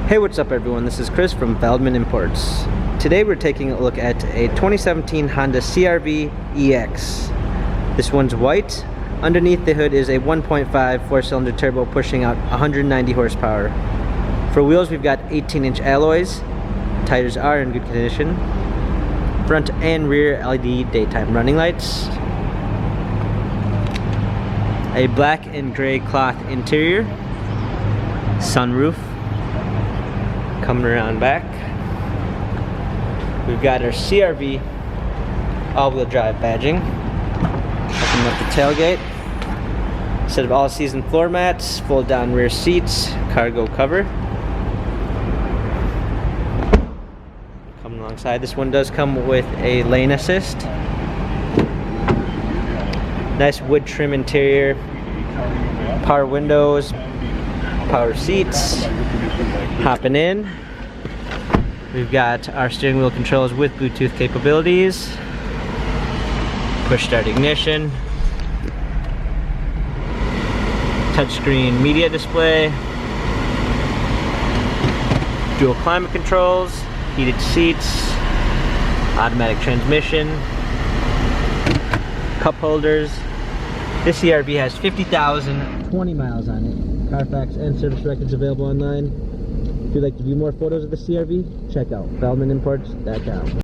Hey, what's up everyone? This is Chris from Feldmann Imports. Today we're taking a look at a 2017 Honda CR-V EX. This one's white. Underneath the hood is a 1.5 four-cylinder turbo pushing out 190 horsepower. For wheels we've got 18-inch alloys. Tires are in good condition. Front and rear LED daytime running lights. A black and gray cloth interior. Sunroof. Coming around back, we've got our CR-V all-wheel drive badging. Open up the tailgate. Set of all-season floor mats, fold-down rear seats, cargo cover. Coming alongside, this one does come with a lane assist. Nice wood trim interior, power windows, power seats. Hopping in, we've got our steering wheel controls with Bluetooth capabilities, push start ignition, touchscreen media display, dual climate controls, heated seats, automatic transmission, cup holders. This CR-V has 50,020 miles on it. Carfax and service records available online. If you'd like to view more photos of the CR-V, check out feldmanimports.com.